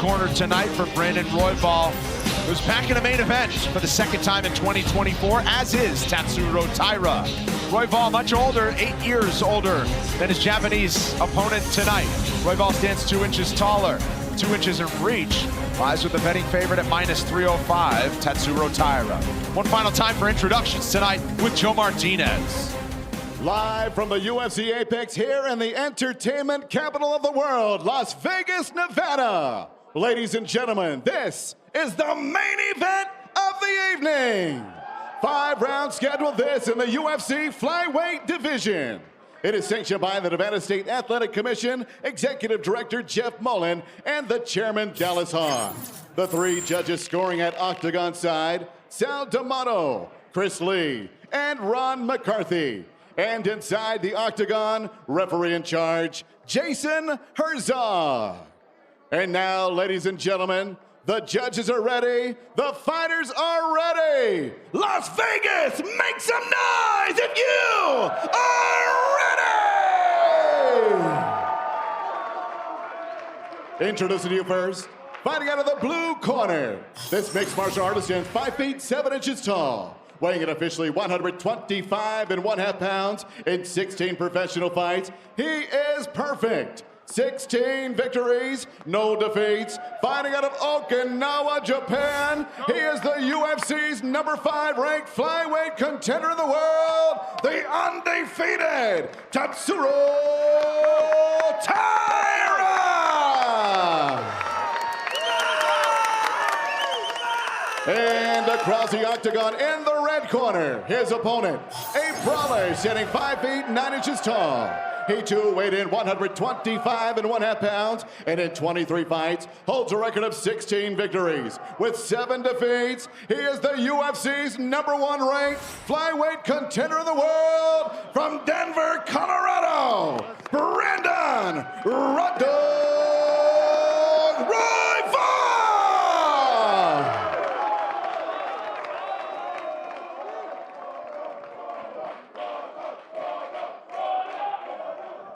corner tonight for Brandon Royval, who's back in a main event for the second time in 2024, as is Tatsuro Taira. Royval much older, 8 years older than his Japanese opponent tonight. Royval stands 2 inches taller, 2 inches in reach. Lies with the betting favorite at -305, Tatsuro Taira. One final time for introductions tonight with Joe Martinez. Live from the UFC Apex here in the entertainment capital of the world, Las Vegas, Nevada. Ladies and gentlemen, this is the main event of the evening. 5 rounds scheduled this in the UFC flyweight division. It is sanctioned by the Nevada State Athletic Commission, Executive Director Jeff Mullen, and the Chairman Dallas Hahn. The 3 judges scoring at Octagon side, Sal D'Amato, Chris Lee, and Ron McCarthy. And inside the Octagon, referee in charge, Jason Herzog. And now, ladies and gentlemen, the judges are ready, the fighters are ready. Las Vegas, make some noise if you are ready! Introducing you first, fighting out of the blue corner. This mixed martial artist is 5 feet 7 inches tall, weighing in officially 125.5 pounds in 16 professional fights. He is perfect. 16 victories, no defeats. Fighting out of Okinawa, Japan, he is the UFC's #5 ranked flyweight contender in the world, the undefeated Tatsuro Taira! And across the octagon in the red corner, his opponent, a brawler standing 5 feet 9 inches tall. He too weighed in 125.5 pounds, and in 23 fights holds a record of 16 victories. With 7 defeats, he is the UFC's #1 ranked flyweight contender in the world, from Denver, Colorado, Brandon Royval!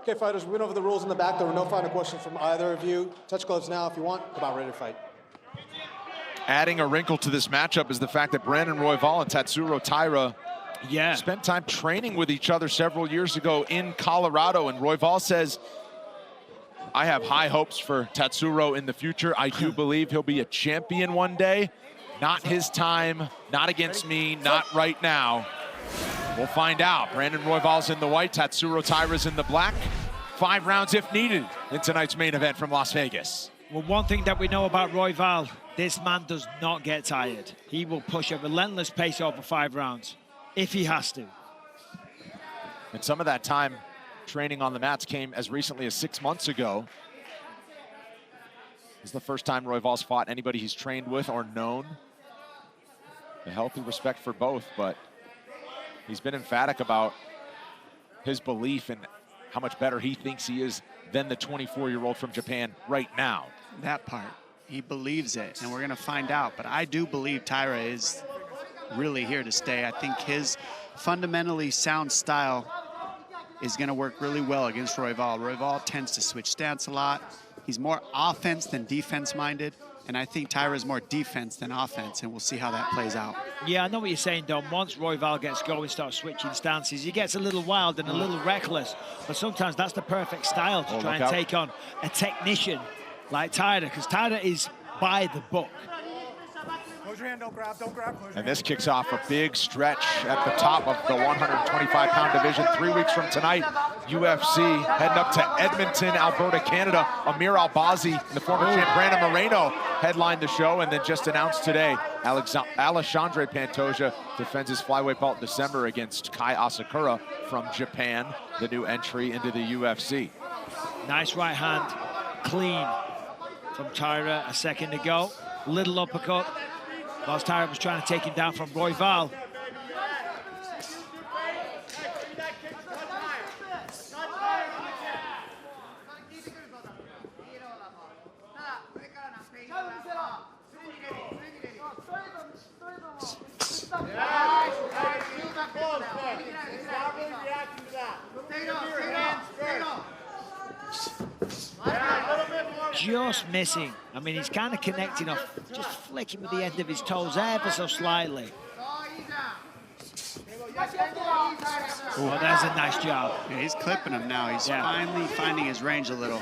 Okay, fighters, we went over the rules in the back. There were no final questions from either of you. Touch gloves now if you want. About ready to fight. Adding a wrinkle to this matchup is the fact that Brandon Royval and Tatsuro Taira spent time training with each other several years ago in Colorado, and Royval says, I have high hopes for Tatsuro in the future. I do believe he'll be a champion one day. Not his time, not against me, not right now. We'll find out. Brandon Royval's in the white, Tatsuro Taira's in the black. 5 rounds if needed in tonight's main event from Las Vegas. Well, one thing that we know about Royval, this man does not get tired. He will push a relentless pace over 5 rounds, if he has to. And some of that time training on the mats came as recently as 6 months ago. This is the first time Royval's fought anybody he's trained with or known. A healthy respect for both, but he's been emphatic about his belief in how much better he thinks he is than the 24-year-old from Japan right now. That part, he believes it, and we're going to find out. But I do believe Taira is really here to stay. I think his fundamentally sound style is going to work really well against Royval. Royval tends to switch stance a lot. He's more offense than defense-minded. And I think Taira's more defense than offense, and we'll see how that plays out. Yeah, I know what you're saying, Dom. Once Royval gets going, starts switching stances, he gets a little wild and a little reckless. But sometimes that's the perfect style to try and take on a technician like Taira, because Taira is by the book. Close your hand, don't grab, And this kicks off a big stretch at the top of the 125-pound division. 3 weeks from tonight, UFC heading up to Edmonton, Alberta, Canada. Amir Albazi and the former champ Brandon Moreno headlined the show, and then just announced today, Alexandre Pantoja defends his flyweight belt in December against Kai Asakura from Japan, the new entry into the UFC. Nice right hand, clean from Taira a second ago. Little uppercut. Whilst Taira was trying to take him down from Royval. just missing. I mean, he's kind of connecting off, just flicking with the end of his toes ever so slightly. Oh, there's a nice job. Yeah, he's clipping him now. He's finally finding his range a little.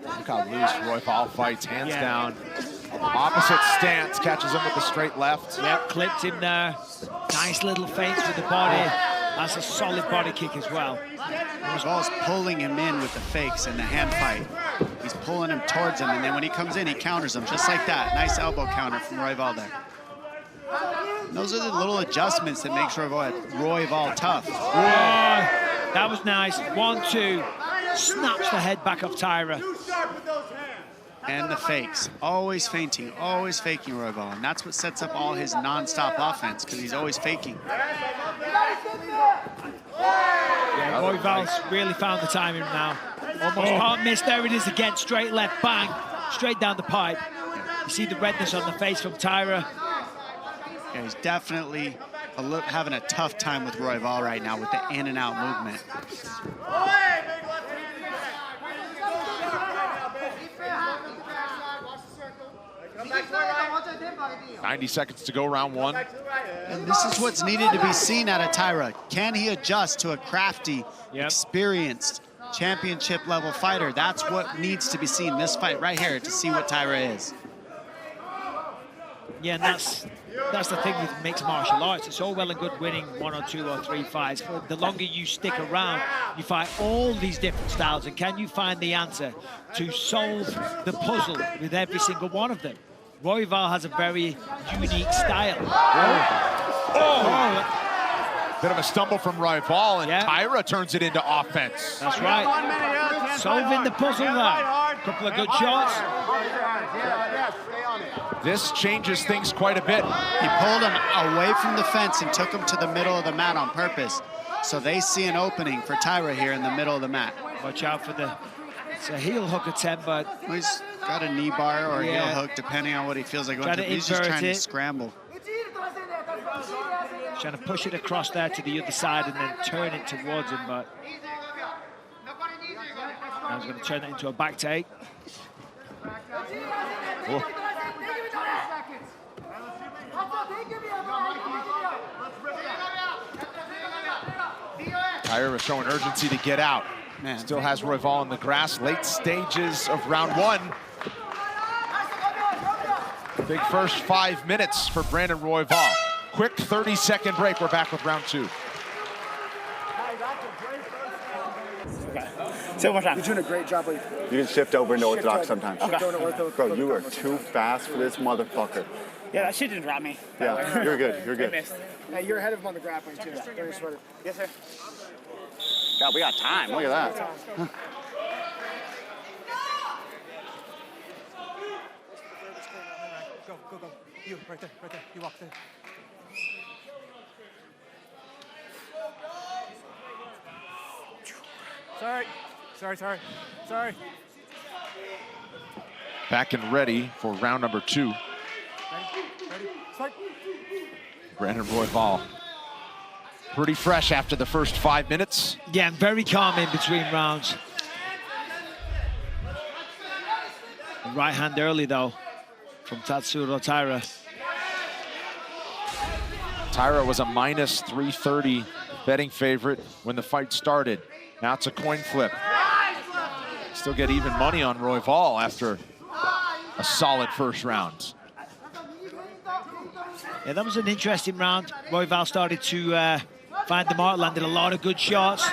Look how loose Royval fights, hands down. Opposite stance, catches him with the straight left. Yep, clipped him there. Nice little feints with the body. That's a solid body kick as well. Royval's pulling him in with the fakes in the hand fight. He's pulling him towards him, and then when he comes in, he counters him just like that. Nice elbow counter from Royval there. And those are the little adjustments that makes Royval tough. That was nice. 1-2. Snaps the head back of Taira. And the fakes. Always feinting, always faking Royval. And that's what sets up all his non-stop offense, because he's always faking. Yeah, Royval's really found the timing now. Almost can't miss. There it is again. Straight left, bang. Straight down the pipe. You see the redness on the face from Taira. Yeah, he's definitely having a tough time with Royval right now with the in and out movement. 90 seconds to go, round one. And this is what's needed to be seen out of Taira. Can he adjust to a crafty, experienced, championship-level fighter? That's what needs to be seen this fight right here to see what Taira is. Yeah, and that's the thing with mixed martial arts. It's all well and good winning 1 or 2 or 3 fights. But the longer you stick around, you fight all these different styles. And can you find the answer to solve the puzzle with every single one of them? Royval has a very unique style. Bit of a stumble from Royval, and Taira turns it into offense. That's right. Solving the puzzle there. Couple of good shots. This changes things quite a bit. He pulled him away from the fence and took him to the middle of the mat on purpose. So they see an opening for Taira here in the middle of the mat. Watch out for it's a heel hook attempt, but... He's got a knee bar or a heel hook, depending on what he feels like. He's just trying to scramble. Trying to push it across there to the other side and then turn it towards him, but... I was going to turn that into a back take. Oh. Taira showing urgency to get out. Man. Still has Royval in the grass. Late stages of round one. Big first 5 minutes for Brandon Royval. Quick 30-second break. We're back with round two. Say one more time. You're doing a great job. You can shift over into orthodox sometimes. Okay. Bro, you are too fast for this motherfucker. Yeah, that shit didn't drop me. Yeah, you're good. You're good. Hey, you're ahead of him on the grappling too. Yes, sir. God, we got time. Look at that. Go. You, right there. You walk there. Sorry. Back and ready for round number two. Ready? Start. Brandon Royval. Pretty fresh after the first 5 minutes. Yeah, and very calm in between rounds. Right hand early, though, from Tatsuro Taira. Taira was a minus 330 betting favorite when the fight started. Now it's a coin flip. Still get even money on Royval after a solid first round. Yeah, that was an interesting round. Royval started to find the mark, landed a lot of good shots.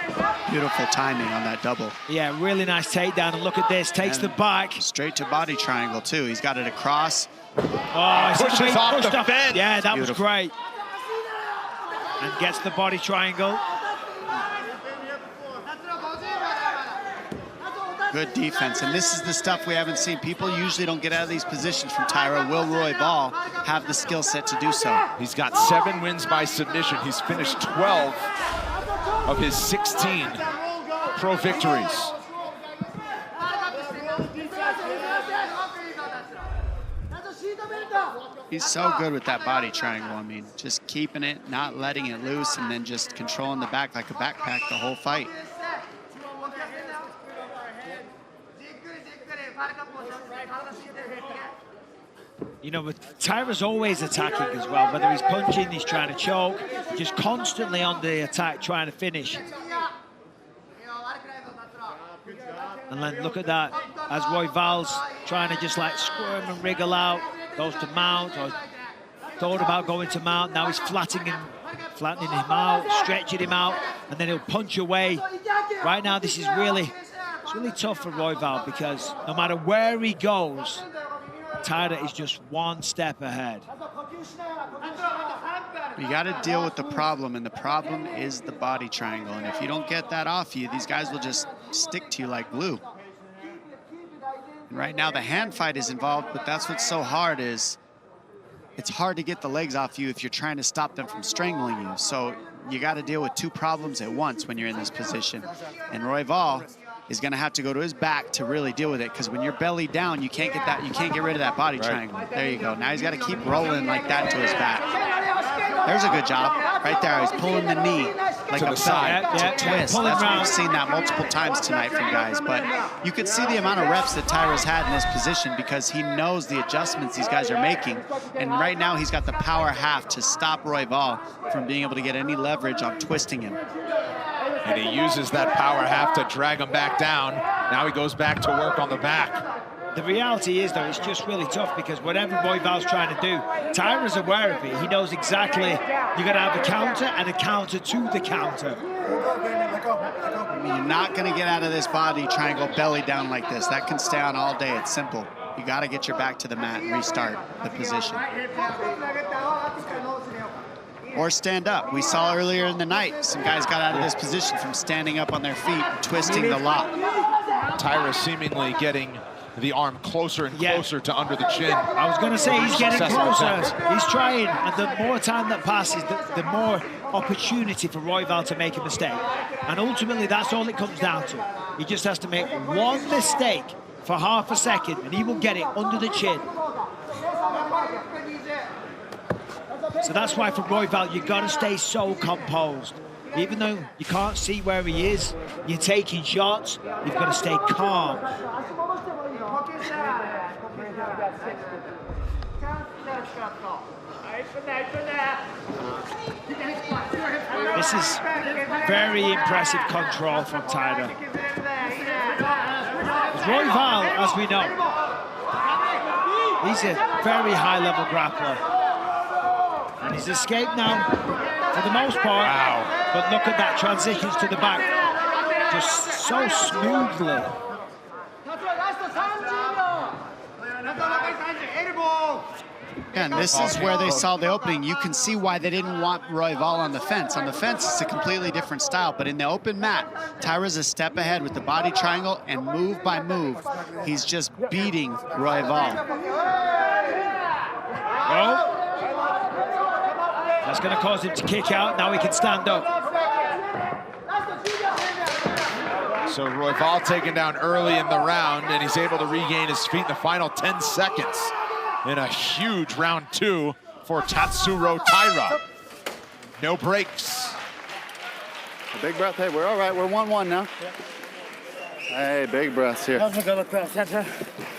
Beautiful timing on that double. Yeah, really nice takedown, and look at this, takes the back. Straight to body triangle, too. He's got it across. Oh, pushes off the fence. Yeah, that Beautiful. was great. And gets the body triangle. Good defense, and this is the stuff we haven't seen. People usually don't get out of these positions from Taira. Will Royval have the skill set to do so? He's got 7 wins by submission. He's finished 12 of his 16 pro victories. He's so good with that body triangle. I mean, just keeping it, not letting it loose, and then just controlling the back like a backpack the whole fight. You know, but Taira's always attacking as well, whether he's punching, he's trying to choke, just constantly on the attack, trying to finish. And then look at that, as Royval's trying to just like squirm and wriggle out, goes to mount, or thought about going to mount, now he's flattening him out, stretching him out, and then he'll punch away. Right now, this is really, it's really tough for Royval because no matter where he goes, Taira is just one step ahead. You got to deal with the problem, and the problem is the body triangle. And if you don't get that off you, these guys will just stick to you like glue. And right now, the hand fight is involved, but that's what's so hard is it's hard to get the legs off you if you're trying to stop them from strangling you. So you got to deal with two problems at once when you're in this position. And Royval is going to have to go to his back to really deal with it, because when you're belly down, you can't get rid of that body triangle. There you go. Now he's got to keep rolling like that to his back. There's a good job right there. He's pulling the knee like a side to twist. That's why we've seen that multiple times tonight from guys. But you could see the amount of reps that Taira's had in this position because he knows the adjustments these guys are making. And right now he's got the power half to stop Royval from being able to get any leverage on twisting him. And he uses that power half to drag him back down. Now he goes back to work on the back. The reality is, though, it's just really tough because whatever Royval's trying to do, Taira's aware of it. He knows exactly you're going to have a counter and a counter to the counter. I mean, you're not going to get out of this body triangle belly down like this. That can stay on all day. It's simple. You got to get your back to the mat and restart the position. Or stand up. We saw earlier in the night, some guys got out of this position from standing up on their feet and twisting the lock. Taira seemingly getting the arm closer and closer to under the chin. I was going to say he's getting closer. He's trying, and the more time that passes, the more opportunity for Royval to make a mistake. And ultimately, that's all it comes down to. He just has to make one mistake for half a second, and he will get it under the chin. So that's why for Royval, you've got to stay so composed. Even though you can't see where he is, you're taking shots, you've got to stay calm. This is very impressive control from Taira. Royval, as we know, he's a very high-level grappler. And he's escaped now, for the most part. Wow. But look at that, transitions to the back. Just so smoothly. And this is where they saw the opening. You can see why they didn't want Royval on the fence. On the fence, it's a completely different style. But in the open mat, Taira's a step ahead with the body triangle, and move by move, he's just beating Royval. Well, that's going to cause him to kick out. Now he can stand up. So Royval taken down early in the round, and he's able to regain his feet in the final 10 seconds in a huge round 2 for Tatsuro Taira. No breaks. A big breath. Hey, we're all right. We're 1-1 now. Yeah. Hey, big breaths here.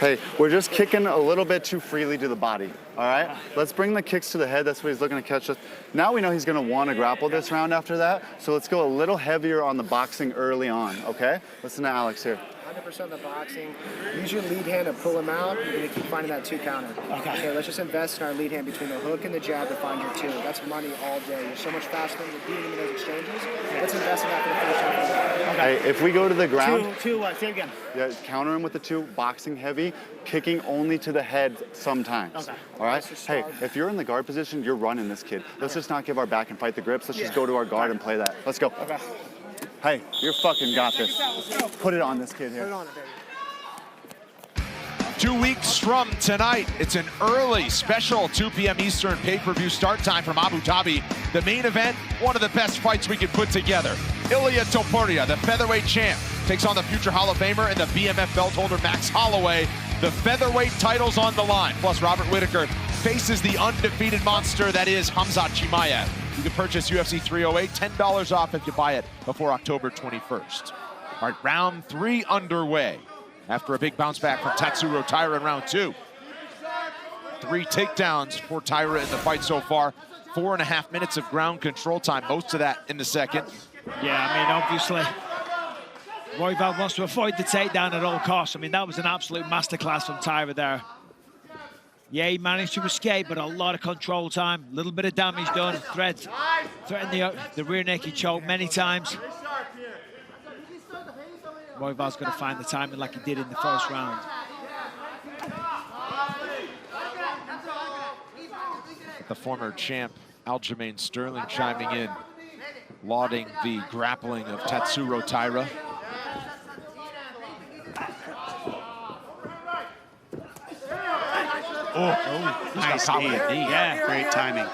Hey, we're just kicking a little bit too freely to the body, all right? Let's bring the kicks to the head. That's what he's looking to catch us. Now we know he's going to want to grapple this round after that, so let's go a little heavier on the boxing early on, okay? Listen to Alex here. 100% of the boxing. Use your lead hand to pull him out. You're going to keep finding that 2 counter. Okay, let's just invest in our lead hand between the hook and the jab to find your 2. That's money all day. You're so much faster than you're beating him in those exchanges. Let's invest in that for the first half. Okay. Hey, if we go to the ground... Two what? Say it again. Yeah, counter him with the 2, boxing heavy, kicking only to the head sometimes. Okay. All right? Hey, if you're in the guard position, you're running this kid. Let's just not give our back and fight the grips. Let's just go to our guard and play that. Let's go. Okay. Hey, you're fucking got this. Put it on this kid here. Put it on it, baby. 2 weeks from tonight, it's an early special 2 p.m. Eastern pay-per-view start time from Abu Dhabi. The main event, one of the best fights we could put together. Ilia Topuria, the featherweight champ, takes on the future Hall of Famer and the BMF belt holder Max Holloway. The featherweight title's on the line. Plus, Robert Whittaker faces the undefeated monster that is Khamzat Chimaev. You can purchase UFC 308, $10 off if you buy it before October 21st. All right, round 3 underway. after a big bounce back from Tatsuro Taira in round 2. 3 takedowns for Taira in the fight so far. 4.5 minutes of ground control time, most of that in the second. Yeah, I mean, obviously, Royval wants to avoid the takedown at all costs. I mean, that was an absolute masterclass from Taira there. Yeah, he managed to escape, but a lot of control time, a little bit of damage done. Threatened the rear naked choke many times. Royval's going to find the timing like he did in the first round. The former champ, Aljamain Sterling, chiming in, lauding the grappling of Tatsuro Taira. Nice knee. Yeah, great timing.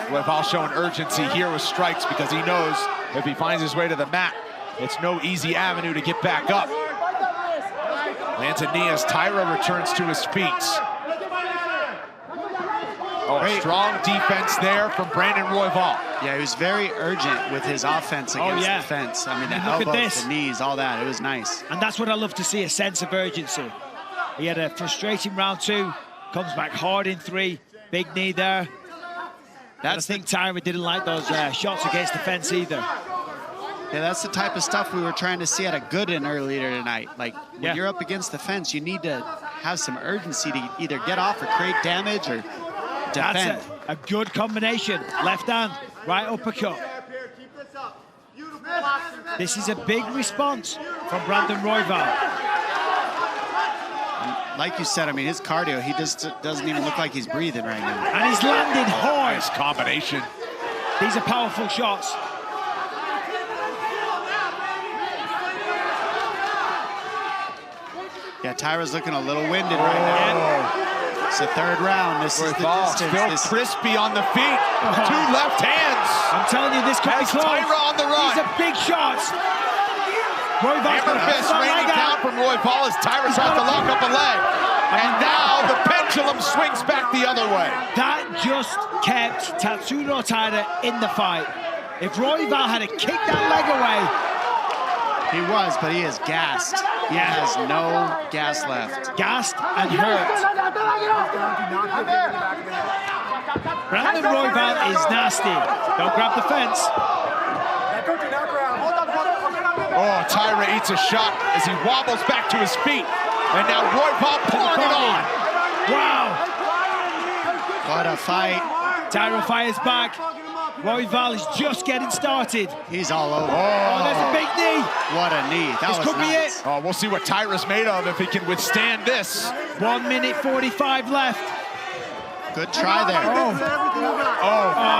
Royval showing urgency here with strikes because he knows if he finds his way to the mat, it's no easy avenue to get back up. Lands a knee as Taira returns to his feet. Oh, strong defense there from Brandon Royval. Yeah, he was very urgent with his offense against the fence. I mean, the elbows, the knees, all that. It was nice. And that's what I love to see, a sense of urgency. He had a frustrating round 2, comes back hard in 3, big knee there. I think Taira didn't like those shots against the fence either. Yeah, that's the type of stuff we were trying to see at a Gooden earlier tonight. Like, when you're up against the fence, you need to have some urgency to either get off or create damage or defend. That's a good combination. Left hand, right uppercut. This is a big response from Brandon Royval. Like you said, I mean, his cardio, he just doesn't even look like he's breathing right now. And he's landed hard. Nice combination. These are powerful shots. Yeah, Taira's looking a little winded right now. It's the 3rd round. This is the distance. Still crispy on the feet. 2 left hands. I'm telling you, this could be close. Taira on the run. These are big shots. Hammer fist raining down from Royval as Taira tries to lock up a leg. And now the pendulum swings back the other way. That just kept Tatsuro Taira in the fight. If Royval had kicked that leg away. He was, but he is gassed. He has no gas left. Gassed and hurt. Brandon Royval is nasty. Don't grab the fence. Oh, Taira eats a shot as he wobbles back to his feet. And now Royval pouring it on. Wow. What a fight. Taira fires back. Royval is just getting started. He's all over. Oh, there's a big knee. What a knee. This could be it. Oh, we'll see what Taira's made of if he can withstand this. 1 minute 45 left. Good try there.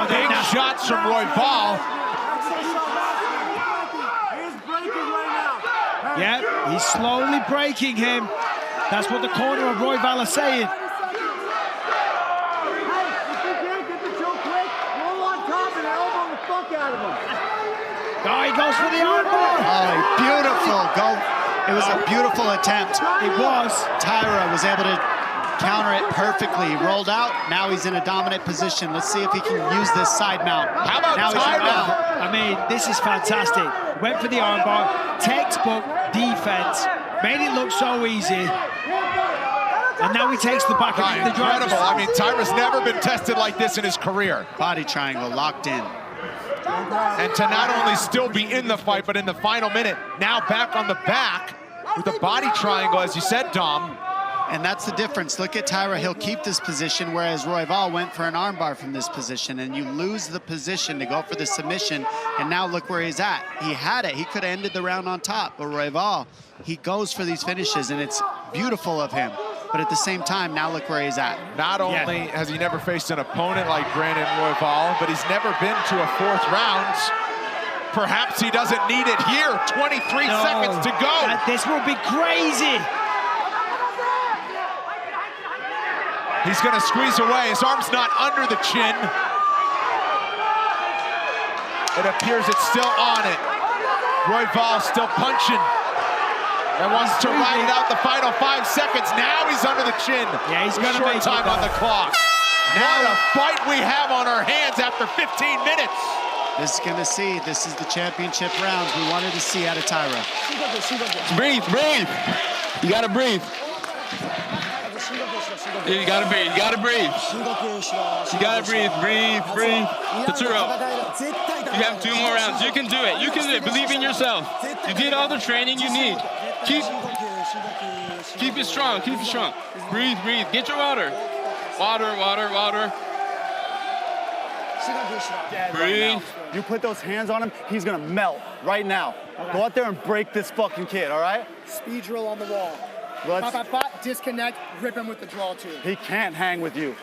Big shots from Royval. Yeah, he's slowly breaking him. That's what the corner of Royval are saying. Oh, he goes for the armbar. Oh, beautiful go. It was a beautiful attempt. It was. Taira was able to counter it perfectly. He rolled out. Now he's in a dominant position. Let's see if he can use this side mount. How about now Taira? I mean, this is fantastic. Went for the armbar. Textbook defense. Made it look so easy. And now he takes the back of the driver. Incredible. I mean, Taira's never been tested like this in his career. Body triangle locked in. And to not only still be in the fight, but in the final minute, now back on the back with the body triangle, as you said, Dom. And that's the difference. Look at Taira, he'll keep this position, whereas Royval went for an armbar from this position, and you lose the position to go for the submission, and now look where he's at. He had it, he could have ended the round on top, but Royval, he goes for these finishes, and it's beautiful of him. But at the same time, now look where he's at. Not only has he never faced an opponent like Brandon Royval, but he's never been to a 4th round. Perhaps he doesn't need it here. 23 seconds to go. This will be crazy. He's going to squeeze away. His arm's not under the chin. It appears it's still on it. Royval still punching. And wants to ride it out the final 5 seconds. Now he's under the chin. Yeah, he's going to make time on the clock. Now a fight we have on our hands after 15 minutes. This is gonna see. This is the championship rounds we wanted to see out of Taira. Breathe, breathe. You gotta breathe. You gotta breathe. You gotta breathe. You gotta breathe. Breathe, breathe. Tatsuro, you have 2 more rounds. You can do it. You can do it. Believe in yourself. You did all the training you need. Keep it strong. Keep it strong. Breathe, breathe. Get your water. Water, water, water. Breathe. You put those hands on him, he's gonna melt right now. Okay. Go out there and break this fucking kid, all right? Speed drill on the wall. Disconnect, rip him with the draw too. He can't hang with you.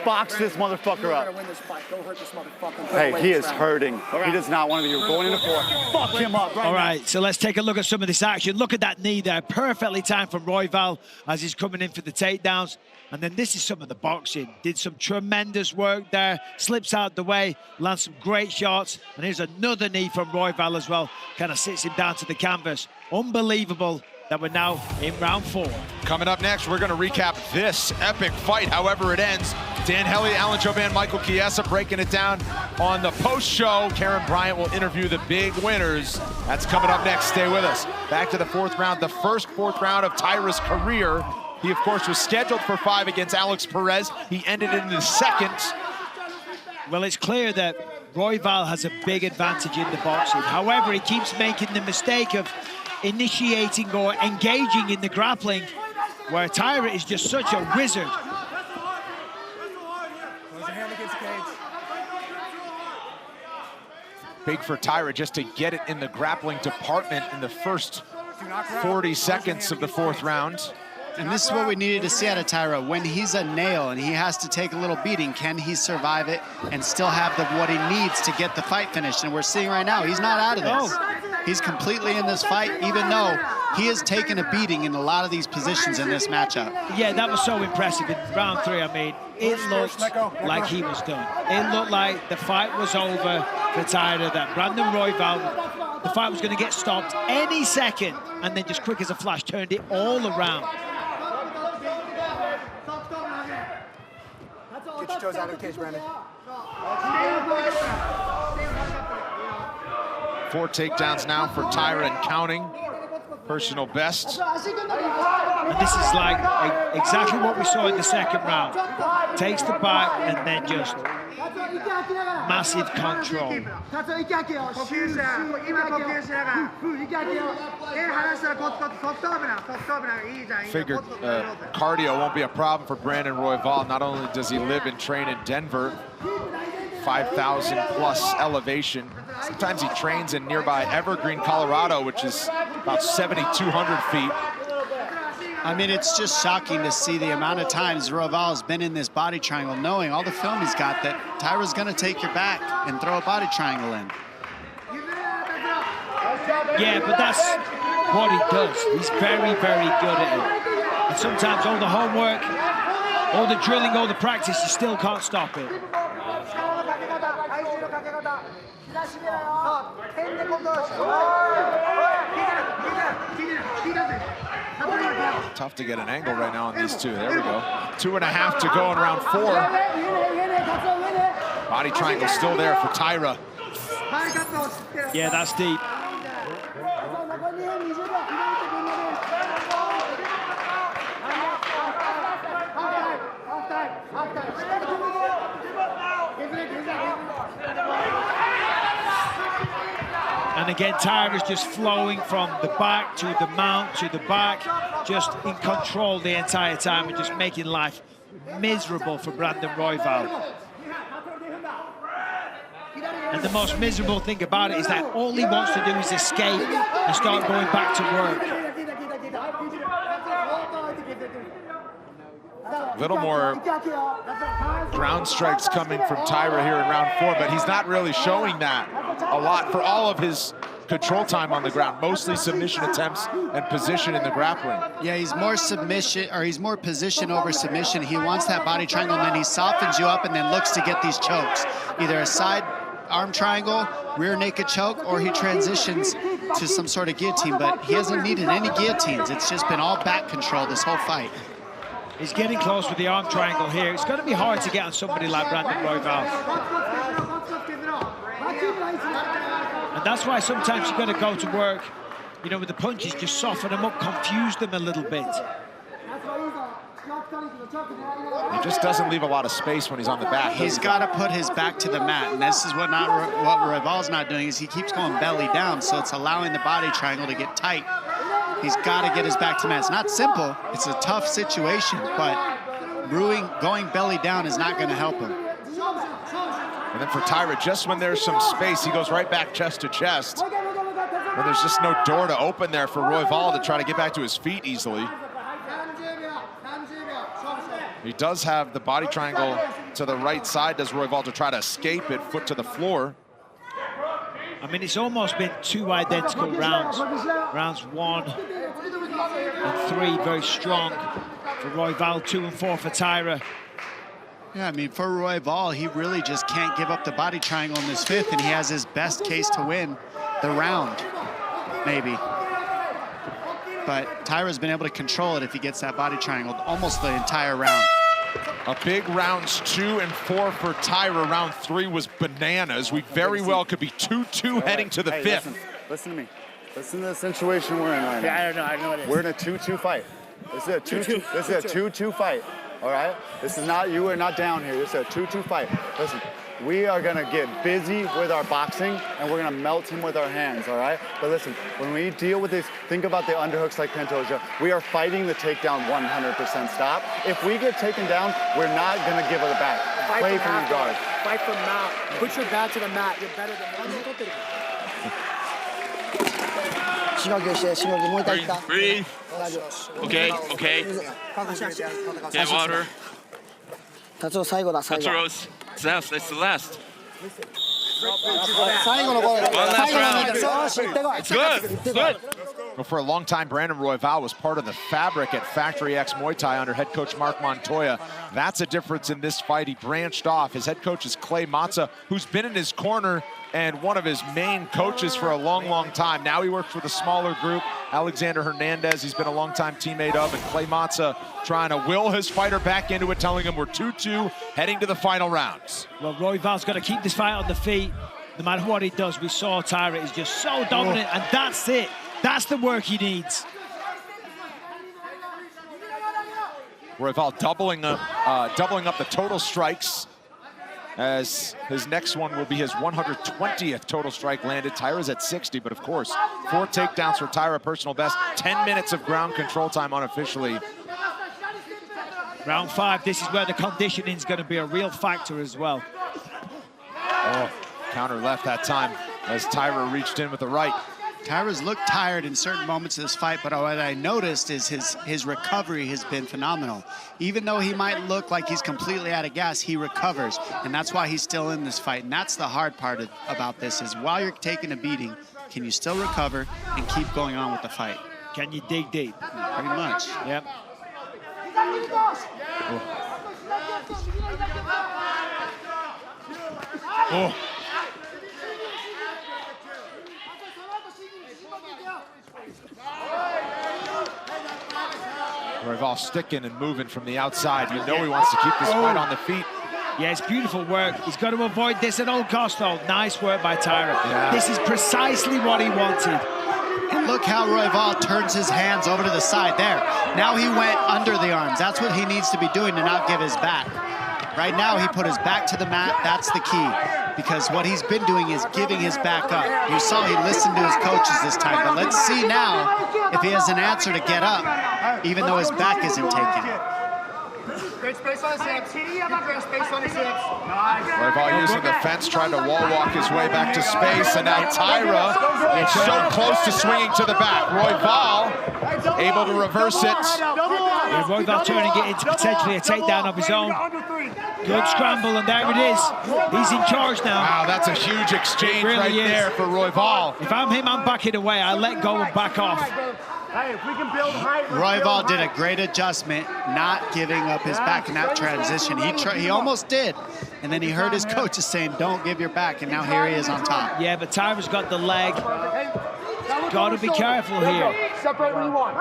Box this motherfucker up. Win this fight. Go hurt this motherfucker. Hey, he is hurting. Right. He does not want to be. You're going into 4. Fuck him up right now. All right, so let's take a look at some of this action. Look at that knee there. Perfectly timed from Royval as he's coming in for the takedowns. And then this is some of the boxing. Did some tremendous work there. Slips out the way, lands some great shots. And here's another knee from Royval as well. Kind of sits him down to the canvas. Unbelievable that we're now in round 4. Coming up next, we're going to recap this epic fight, however it ends. Dan Hellie, Alan Joban, Michael Chiesa breaking it down on the post show. Karen Bryant will interview the big winners. That's coming up next. Stay with us. Back to the 4th round, the first 4th round of Taira's career. He, of course, was scheduled for 5 against Alex Perez. He ended in the 2nd. Well, it's clear that Royval has a big advantage in the boxing. However, he keeps making the mistake of initiating or engaging in the grappling, where Taira is just such a wizard. Big for Taira just to get it in the grappling department in the first 40 seconds of the 4th round. And this is what we needed to see out of Taira. When he's a nail and he has to take a little beating, can he survive it and still have what he needs to get the fight finished? And we're seeing right now, he's not out of this. He's completely in this fight, even though he has taken a beating in a lot of these positions in this matchup. Yeah, that was so impressive in round 3. I mean, it looked like he was done. It looked like the fight was over for Taira, that Brandon Royval, the fight was going to get stopped any second, and then just quick as a flash, turned it all around. Get your toes out of the cage, Brandon. 4 takedowns now for Taira and counting. Personal best. And this is like exactly what we saw in the 2nd round. Takes the back and then just massive control. Figured cardio won't be a problem for Brandon Royval. Not only does he live and train in Denver, 5,000 plus elevation. Sometimes he trains in nearby Evergreen, Colorado, which is about 7,200 feet. I mean, it's just shocking to see the amount of times Royval has been in this body triangle, knowing all the film he's got, that Taira's gonna take your back and throw a body triangle in. Yeah, but that's what he does. He's very, very good at it. And sometimes all the homework, all the drilling, all the practice, you still can't stop it. Tough to get an angle right now on these two. There we go. 2.5 to go in round 4. Body triangle still there for Taira. Yeah, that's deep. And again, Taira is just flowing from the back to the mount to the back, just in control the entire time and just making life miserable for Brandon Royval. And the most miserable thing about it is that all he wants to do is escape and start going back to work. A little more ground strikes coming from Taira here in round 4, but he's not really showing that a lot for all of his control time on the ground, mostly submission attempts and position in the grappling. Yeah, he's more submission, or he's more position over submission. He wants that body triangle, and then he softens you up and then looks to get these chokes. Either a side arm triangle, rear naked choke, or he transitions to some sort of guillotine, but he hasn't needed any guillotines. It's just been all back control this whole fight. He's getting close with the arm triangle here. It's going to be hard to get on somebody like Brandon Royval. And that's why sometimes you've got to go to work, you know, with the punches, just soften them up, confuse them a little bit. He just doesn't leave a lot of space when he's on the back. He's got to put his back to the mat, and this is what Royval's not doing, is he keeps going belly down, so it's allowing the body triangle to get tight. He's got to get his back to the mat. It's not simple. It's a tough situation, but going belly down is not going to help him. And then for Taira, just when there's some space, he goes right back chest to chest. When there's just no door to open there for Royval to try to get back to his feet easily. He does have the body triangle to the right side, does Royval, to try to escape it, foot to the floor. I mean, it's almost been 2 identical rounds. Rounds 1 and 3 very strong for Royval, 2 and 4 for Taira. Yeah, I mean, for Royval, he really just can't give up the body triangle in this 5th, and he has his best case to win the round, maybe. But Taira's been able to control it if he gets that body triangle almost the entire round. A big rounds 2 and 4 for Taira. Round 3 was bananas. We very well could be 2-2 heading to the 5th. Listen to me. Listen to the situation we're in right now. Yeah, I know what it is. We're in a 2-2 fight. This is a 2-2 fight. All right? This is not, you are not down here. This is a 2-2 fight. Listen, we are gonna get busy with our boxing and we're gonna melt him with our hands, all right? But listen, when we deal with this, think about the underhooks like Pantoja. We are fighting the takedown 100% stop. If we get taken down, we're not gonna give it back. Play from your guard. Fight from mat. Put your back to the mat. You're better than Breathe. Okay. Get water. Tatsuro's last. It's the last. One last round. It's good. Well, for a long time, Brandon Royval was part of the fabric at Factory X Muay Thai under head coach Mark Montoya. That's a difference in this fight. He branched off. His head coach is Clay Matza, who's been in his corner and one of his main coaches for a long, long time. Now he works with a smaller group. Alexander Hernandez, he's been a long-time teammate of, and Clay Matza trying to will his fighter back into it, telling him we're 2-2 heading to the final rounds. Well, Royval's got to keep this fight on the feet. No matter what he does, we saw Taira is just so dominant, and that's it. That's the work he needs. Royval doubling up the total strikes, as his next one will be his 120th total strike landed. Taira's at 60, but of course, 4 takedowns for Taira, personal best. 10 minutes of ground control time unofficially. Round 5, this is where the conditioning is going to be a real factor as well. Oh, counter left that time as Taira reached in with the right. Taira's looked tired in certain moments of this fight, but what I noticed is his recovery has been phenomenal. Even though he might look like he's completely out of gas, he recovers, and that's why he's still in this fight. And that's the hard part about this, is while you're taking a beating, can you still recover and keep going on with the fight? Can you dig deep? Pretty much. Yep. Oh. Royval sticking and moving from the outside. You know he wants to keep this fight on the feet. Yeah, it's beautiful work. He's got to avoid this at all costs, though. Nice work by Taira. Yeah. This is precisely what he wanted. And look how Royval turns his hands over to the side there. Now he went under the arms. That's what he needs to be doing to not give his back. Right now, he put his back to the mat. That's the key. Because what he's been doing is giving his back up. You saw he listened to his coaches this time. But let's see now if he has an answer to get up, even though his back isn't taken. Great space on his hips. Great space on his hips. Royval using the fence, trying to wall walk his way back to space, and now Taira is so close to swinging to the back. Royval able to reverse it. Yeah, Royval turning it into potentially a takedown of his own. Good scramble, and there it is. He's in charge now. Wow, that's a huge exchange right there for Royval. If I'm him, I'm backing away. I let go and back off. Hey, if we can build height, Royval did a great adjustment, not giving up his back in that transition. He almost did, and then he heard his coaches saying, don't give your back, and now here he is on top. Yeah, but Taira's got the leg. Got to be careful here. Separate when you want.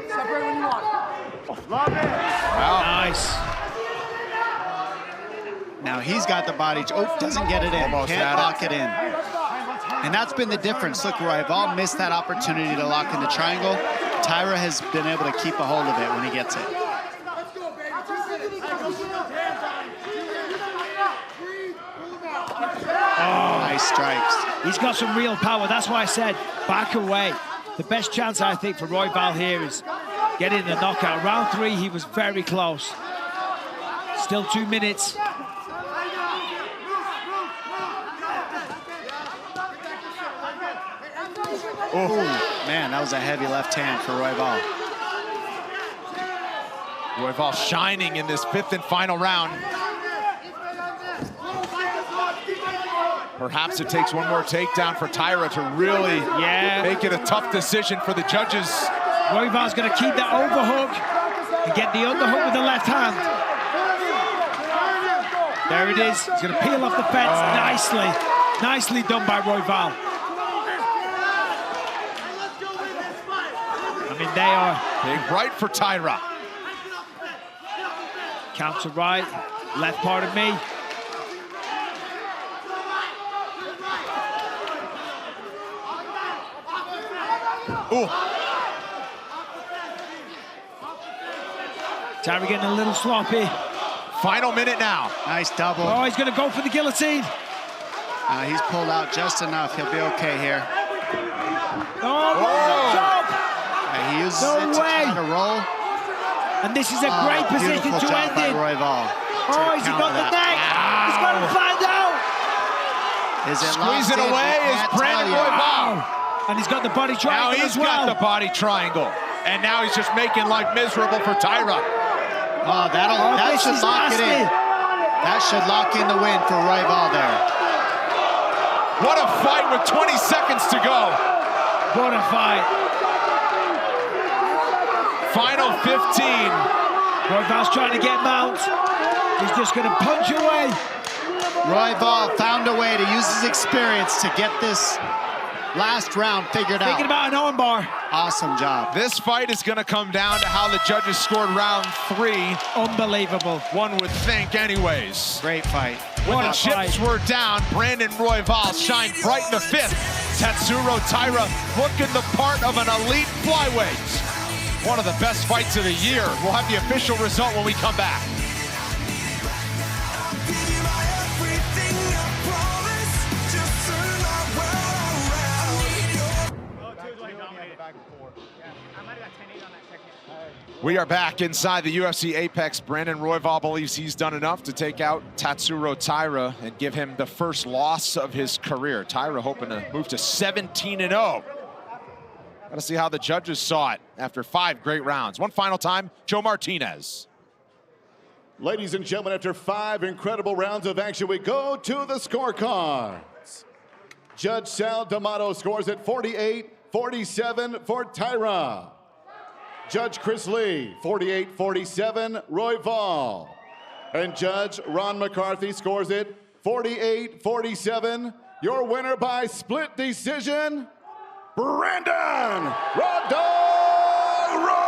Separate when you want. Love it. Wow. Nice. Now he's got the body. Oh, doesn't get it in. Almost Can't lock it in. And that's been the difference. Look, Royval missed that opportunity to lock in the triangle. Taira has been able to keep a hold of it when he gets it. Oh, nice strikes. He's got some real power. That's why I said back away. The best chance, I think, for Royval here is getting the knockout. Round 3, he was very close. Still 2 minutes. Oh, man, that was a heavy left hand for Royval. Royval shining in this 5th and final round. Perhaps it takes one more takedown for Taira to really make it a tough decision for the judges. Royval's going to keep that overhook and get the underhook with the left hand. There it is. He's going to peel off the fence nicely. Nicely done by Royval. I mean, they are... Big right for Taira. Counter right, left part of me. Ooh. Taira getting a little sloppy. Final minute now. Nice double. Oh, he's going to go for the guillotine. He's pulled out just enough. He'll be okay here. He uses it to try to roll. And this is a great position to job end by in. Royval. Oh, he's got the neck. He's got to find out. Is it Squeezing away is Brandon Royval. And he's got the body triangle. Now he's as well. got the body triangle. And now he's just making life miserable for Taira. Oh, that should lock it in. That should lock in the win for Royval there. What a fight with 20 seconds to go. What a fight. Final 15. Royval's trying to get mount. He's just going to punch away. Royval found a way to use his experience to get this last round figured out. Thinking about an armbar. Awesome job. This fight is going to come down to how the judges scored round 3. Unbelievable. One would think anyways. Great fight. When the chips were down, Brandon Royval shined bright in the 5th. Tatsuro Taira looking the part of an elite flyweight. One of the best fights of the year. We'll have the official result when we come back. We are back inside the UFC Apex. Brandon Royval believes he's done enough to take out Tatsuro Taira and give him the first loss of his career. Taira hoping to move to 17-0. Got to see how the judges saw it after 5 great rounds. One final time, Joe Martinez. Ladies and gentlemen, after 5 incredible rounds of action, we go to the scorecards. Judge Sal D'Amato scores at 48-47 for Taira. Judge Chris Lee, 48-47, Royval. And Judge Ron McCarthy scores it 48-47. Your winner by split decision, Brandon Royval.